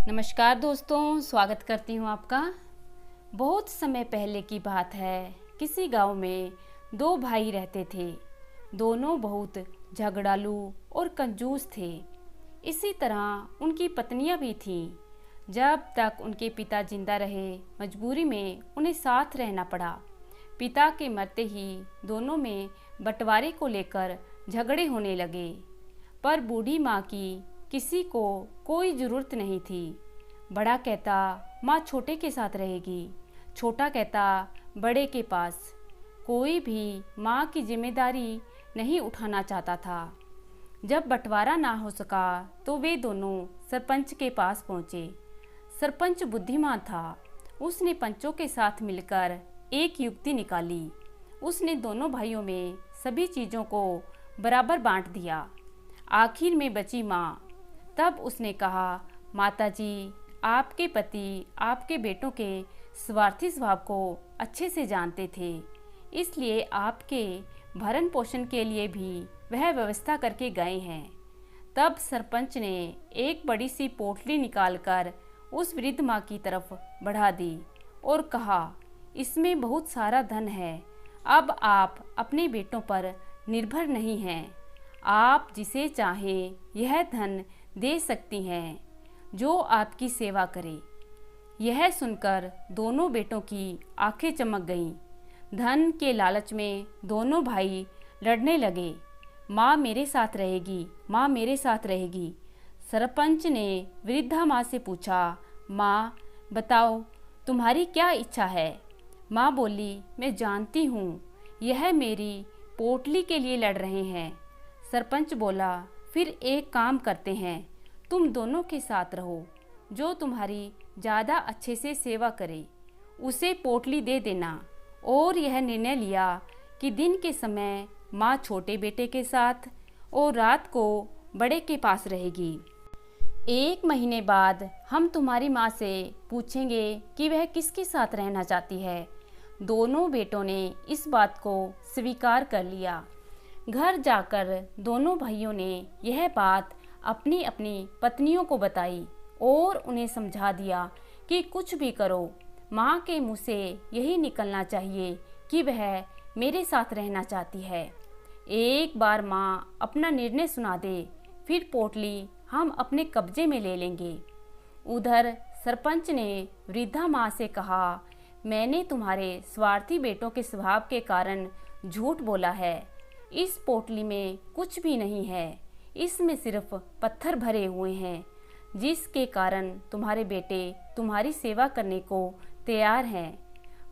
नमस्कार दोस्तों, स्वागत करती हूँ आपका। बहुत समय पहले की बात है। किसी गांव में दो भाई रहते थे। दोनों बहुत झगड़ालू और कंजूस थे। इसी तरह उनकी पत्नियां भी थीं। जब तक उनके पिता जिंदा रहे, मजबूरी में उन्हें साथ रहना पड़ा। पिता के मरते ही दोनों में बंटवारे को लेकर झगड़े होने लगे। पर बूढ़ी माँ की किसी को कोई ज़रूरत नहीं थी। बड़ा कहता माँ छोटे के साथ रहेगी, छोटा कहता बड़े के पास। कोई भी माँ की जिम्मेदारी नहीं उठाना चाहता था। जब बंटवारा ना हो सका तो वे दोनों सरपंच के पास पहुँचे। सरपंच बुद्धिमान था। उसने पंचों के साथ मिलकर एक युक्ति निकाली। उसने दोनों भाइयों में सभी चीज़ों को बराबर बांट दिया। आखिर में बची माँ। तब उसने कहा, माताजी, आपके पति आपके बेटों के स्वार्थी स्वभाव को अच्छे से जानते थे, इसलिए आपके भरण पोषण के लिए भी वह व्यवस्था करके गए हैं। तब सरपंच ने एक बड़ी सी पोटली निकालकर उस वृद्ध माँ की तरफ बढ़ा दी और कहा, इसमें बहुत सारा धन है। अब आप अपने बेटों पर निर्भर नहीं हैं। आप जिसे चाहें यह धन दे सकती हैं, जो आपकी सेवा करे। यह सुनकर दोनों बेटों की आंखें चमक गईं। धन के लालच में दोनों भाई लड़ने लगे। माँ मेरे साथ रहेगी, माँ मेरे साथ रहेगी। सरपंच ने वृद्धा माँ से पूछा, माँ बताओ तुम्हारी क्या इच्छा है। माँ बोली, मैं जानती हूँ यह मेरी पोटली के लिए लड़ रहे हैं। सरपंच बोला, फिर एक काम करते हैं, तुम दोनों के साथ रहो। जो तुम्हारी ज़्यादा अच्छे से सेवा करे उसे पोटली दे देना। और यह निर्णय लिया कि दिन के समय माँ छोटे बेटे के साथ और रात को बड़े के पास रहेगी। 1 महीने बाद हम तुम्हारी माँ से पूछेंगे कि वह किसके साथ रहना चाहती है। दोनों बेटों ने इस बात को स्वीकार कर लिया। घर जाकर दोनों भाइयों ने यह बात अपनी अपनी पत्नियों को बताई और उन्हें समझा दिया कि कुछ भी करो, माँ के मुँह से यही निकलना चाहिए कि वह मेरे साथ रहना चाहती है। एक बार माँ अपना निर्णय सुना दे, फिर पोटली हम अपने कब्जे में ले लेंगे। उधर सरपंच ने वृद्धा माँ से कहा, मैंने तुम्हारे स्वार्थी बेटों के स्वभाव के कारण झूठ बोला है। इस पोटली में कुछ भी नहीं है। इसमें सिर्फ पत्थर भरे हुए हैं, जिसके कारण तुम्हारे बेटे तुम्हारी सेवा करने को तैयार हैं।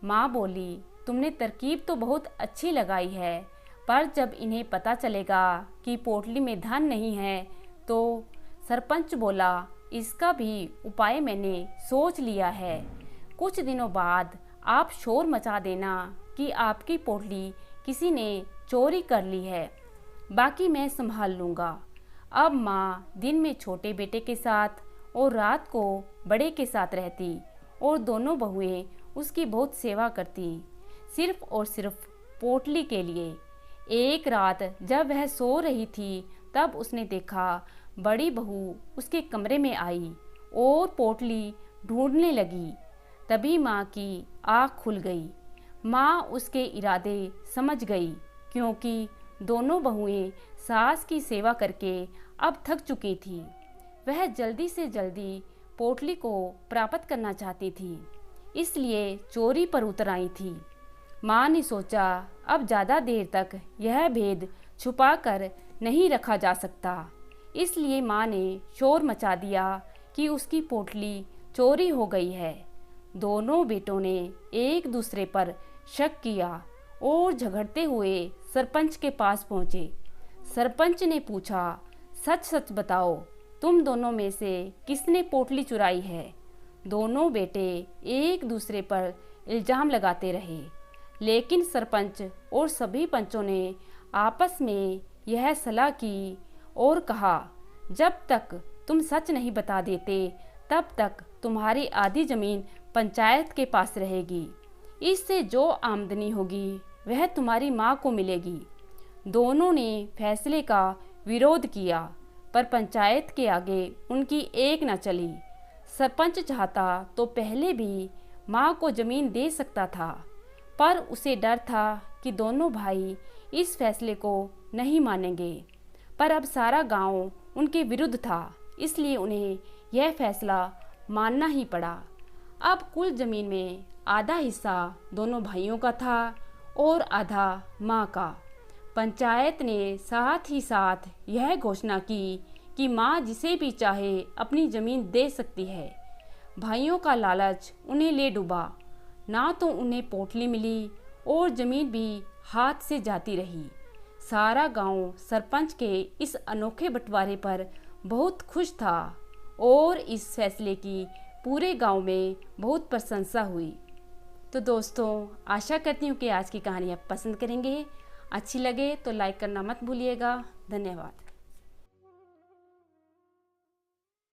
माँ बोली, तुमने तरकीब तो बहुत अच्छी लगाई है, पर जब इन्हें पता चलेगा कि पोटली में धन नहीं है तो। सरपंच बोला, इसका भी उपाय मैंने सोच लिया है। कुछ दिनों बाद आप शोर मचा देना कि आपकी पोटली किसी ने चोरी कर ली है, बाकी मैं संभाल लूँगा। अब माँ दिन में छोटे बेटे के साथ और रात को बड़े के साथ रहती और दोनों बहुएं उसकी बहुत सेवा करती, सिर्फ और सिर्फ पोटली के लिए। एक रात जब वह सो रही थी, तब उसने देखा बड़ी बहू उसके कमरे में आई और पोटली ढूंढने लगी। तभी माँ की आँख खुल गई। माँ उसके इरादे समझ गई, क्योंकि दोनों बहुएं सास की सेवा करके अब थक चुकी थी। वह जल्दी से जल्दी पोटली को प्राप्त करना चाहती थी, इसलिए चोरी पर उतर आई थी। माँ ने सोचा, अब ज़्यादा देर तक यह भेद छुपा कर नहीं रखा जा सकता, इसलिए माँ ने शोर मचा दिया कि उसकी पोटली चोरी हो गई है। दोनों बेटों ने एक दूसरे पर शक किया और झगड़ते हुए सरपंच के पास पहुँचे। सरपंच ने पूछा, सच सच बताओ, तुम दोनों में से किसने पोटली चुराई है। दोनों बेटे एक दूसरे पर इल्ज़ाम लगाते रहे, लेकिन सरपंच और सभी पंचों ने आपस में यह सलाह की और कहा, जब तक तुम सच नहीं बता देते तब तक तुम्हारी आधी ज़मीन पंचायत के पास रहेगी। इससे जो आमदनी होगी वह तुम्हारी माँ को मिलेगी। दोनों ने फैसले का विरोध किया, पर पंचायत के आगे उनकी एक न चली। सरपंच चाहता तो पहले भी माँ को ज़मीन दे सकता था, पर उसे डर था कि दोनों भाई इस फैसले को नहीं मानेंगे। पर अब सारा गांव उनके विरुद्ध था, इसलिए उन्हें यह फैसला मानना ही पड़ा। अब कुल ज़मीन में आधा हिस्सा दोनों भाइयों का था और आधा माँ का। पंचायत ने साथ ही साथ यह घोषणा की कि माँ जिसे भी चाहे अपनी ज़मीन दे सकती है। भाइयों का लालच उन्हें ले डूबा, ना तो उन्हें पोटली मिली और ज़मीन भी हाथ से जाती रही। सारा गांव सरपंच के इस अनोखे बंटवारे पर बहुत खुश था और इस फैसले की पूरे गांव में बहुत प्रशंसा हुई। तो दोस्तों, आशा करती हूँ कि आज की कहानी आप पसंद करेंगे। अच्छी लगे तो लाइक करना मत भूलिएगा। धन्यवाद।